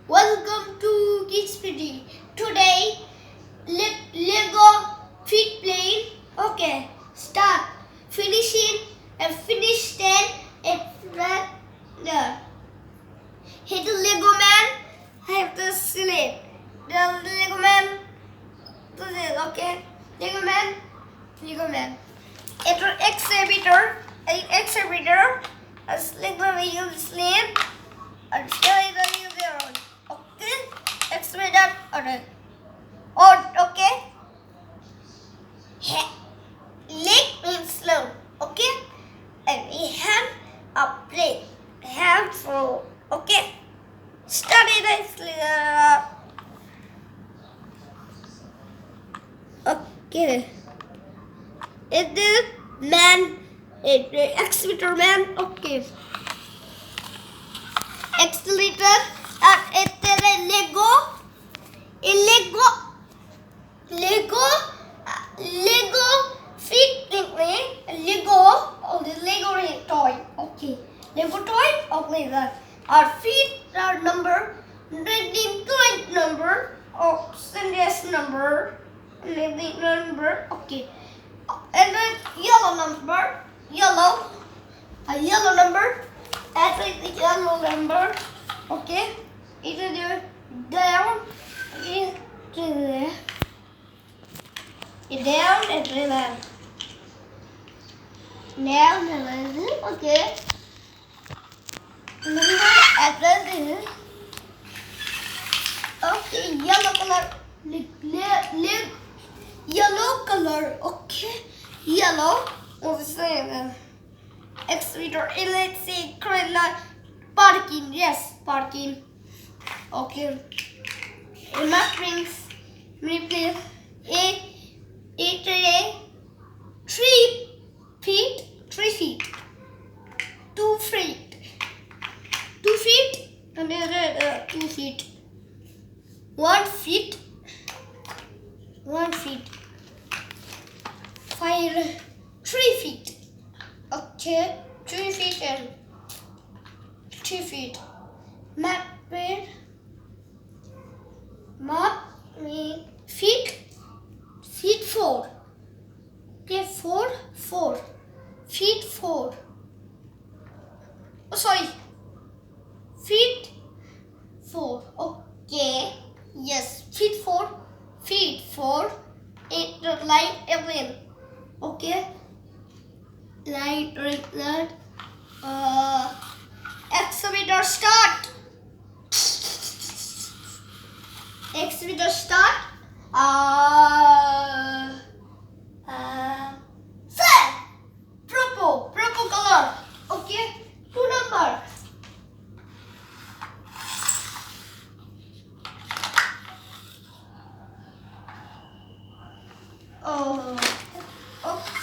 Welcome to Kids PD. Today, Lego feet plane. Okay, start. Finishing and finish 10 at there. Hit the Lego man. Have to select the Lego man. Okay, Lego man. Enter excavator. Excavator. As Lego wheel slam. And skeleton is there. Okay, excavator. Okay. Leg means slow. Okay, and we have a plate. Hand throw. Okay. Study this. Okay. It is man. It excavator man. Okay. Accelerator and it is a Lego. Lego feet Lego or the Lego toy. Okay. Lego toy or Lego. Our feet are number, point number, or serious number, number. Okay. And then yellow number, a yellow number. Add the yellow number. Okay. It is down. Down and down. Down and okay. Number address. Okay, yellow color. Yellow color. Okay, yellow. Excavator. Let's say parking. Yes, parking. Okay. Enough rings. Replace. A 3 feet. 3 feet. 2 feet. 2 feet. And then 2 feet. 1 feet. 1 feet. 3 feet. Okay. 3 feet and 3 feet. Map feet. Feet 4. Okay, 4. Feet 4. Oh, sorry. Feet 4. Okay. Yes, feet 4. Feet 4. It line 11. Okay. Line like that. Excavator start. Excavator start. Sir, purple color. Okay, 2 number. Oops.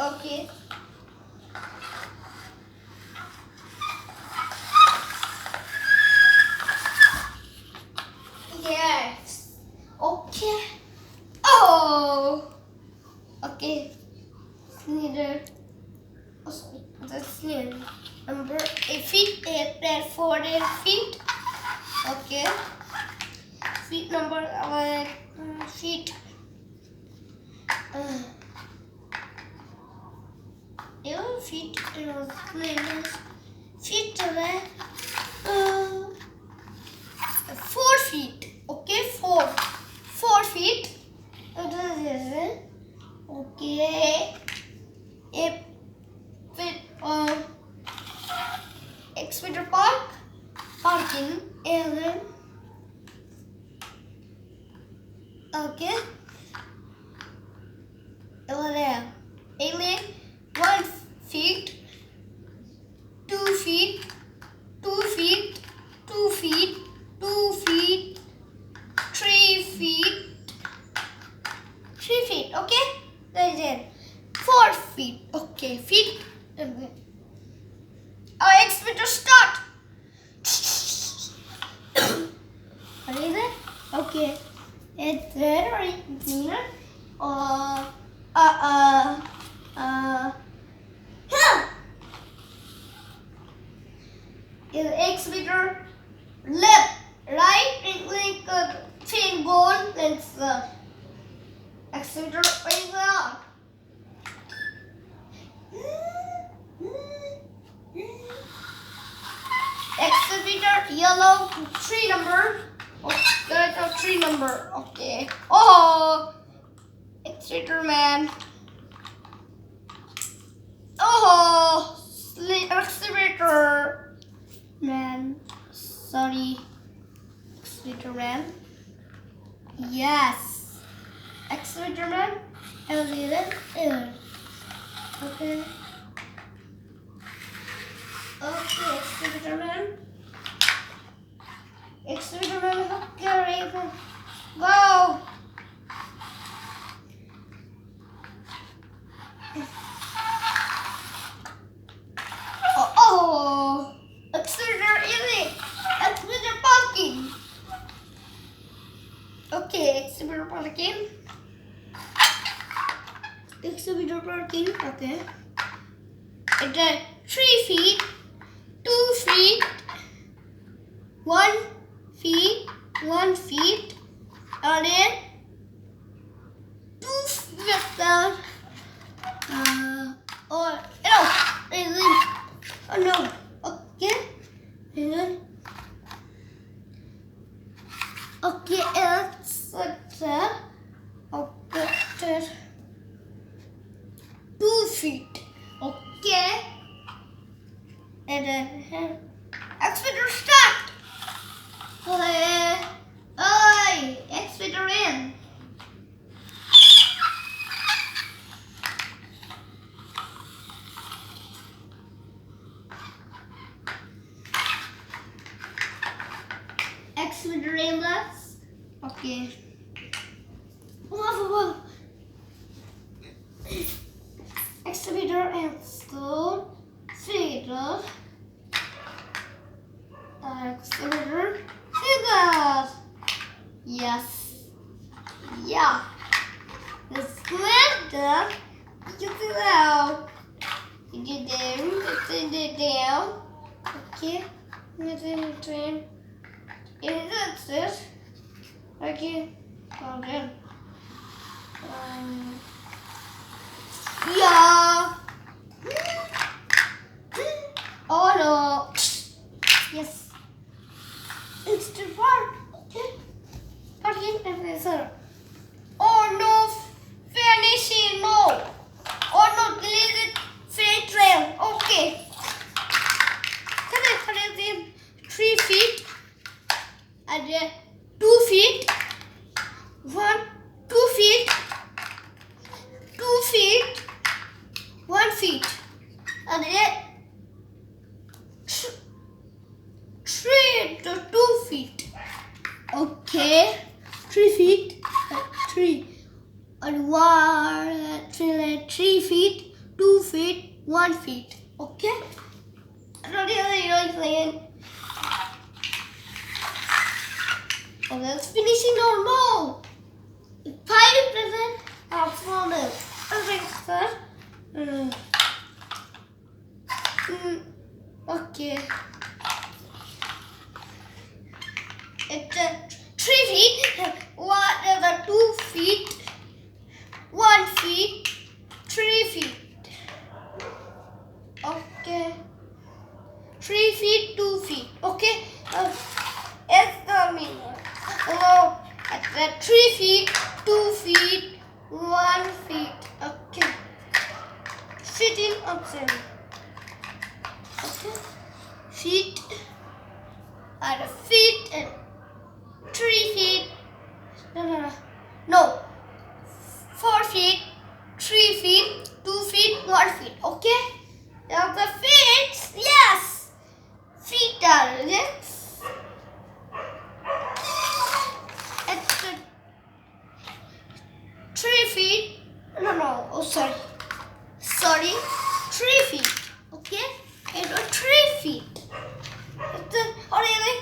Okay. Yes. Okay. Oh. Okay. Neither. Oh, sorry. That's number 8 feet. 4 feet. Okay. Feet number feet. Feet. Feet. 4 feet. Okay, 4 feet. Okay. Excavator parking, and then okay. Alien 1 feet, 2 feet, 2 feet, 2 feet, 2 feet, 3 feet, 3 feet. Okay, then 4 feet. Okay, feet. Our excavator start. meter. Huh. Is excavator left, right, and like chain goal, let's excavator is excavator yellow 3 number. Okay, the 3 number. Okay. Oh, excavator man. Oh, excavator man. Sorry, excavator man. Yes, excavator man. Okay. Okay, excavator man. Excavator man, okay, go. Oh, excavator easy. Excavator parking. Okay, excavator parking. Excavator parking. Okay. It's 3 feet, 2 feet, 1 feet, 1 feet, and then 2 feet. Or no, oh no. Okay. And then okay, it's okay. 2 feet. Okay. And then excavator start. Oi, excavator in. Excavator in left. Okay. Excavator and stone. Feeder. Excavator. Feeder. Yes. Yeah. The splitter. You get it out. You get it down. Okay. And then train. That's it. Okay. Got it. Yeah. Oh no. Yes. It's too far. Okay. Parking eraser. Oh no. Finishing. No. Oh no. Deleted. Freight train. Okay. 3 feet. And 2 feet. 1, 2 feet. 2 feet. 1 feet. And then 3 to 2 feet. Okay. 3 feet. 3. And 3 feet. 2 feet. 1 feet. Okay. Oh, that's finishing or no? 5% of it. Okay. It's 3 feet. What is the 2 feet? 1 feet. 3 feet. Okay. 3 feet, 2 feet. Okay. It's the meaning. Hello. At 3 feet, 2 feet, 1 feet. Okay. Sitting upside. Okay. Feet. And feet and 3 feet. No. 4 feet, 3 feet, 2 feet, 1 feet. Okay. Now the feet. Yes. Feet are legs. It's 3 feet. No. Oh, sorry. 3 feet. Okay. It's 3 feet. It's oh really?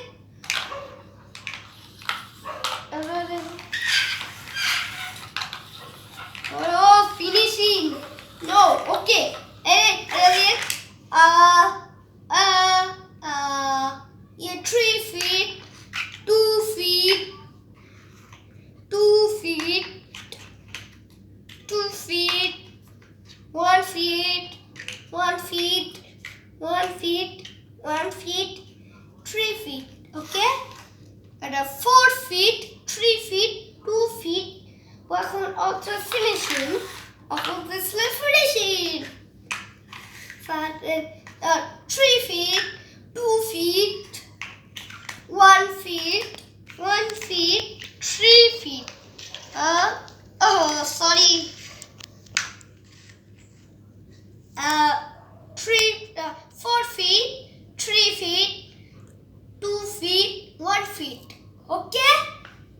feet. Okay?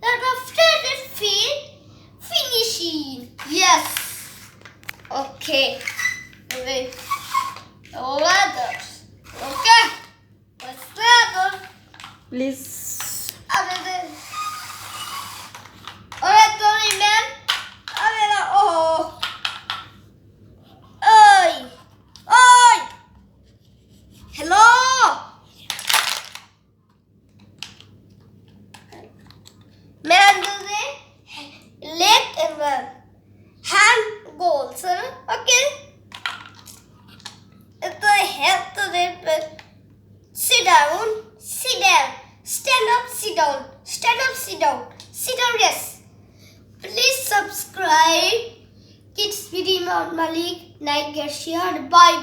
Then after that feet, finishing. Yes. Okay. Wait. Others. Okay. What's that? Please. Alright, sorry, man. Oh. Oi. Oi. Hello. Man, do they leg and hand goals, okay? If I have to sit down, sit down, stand up, sit down, stand up, sit down, yes. Please subscribe. Kids with Imam Malik, like, share. Bye.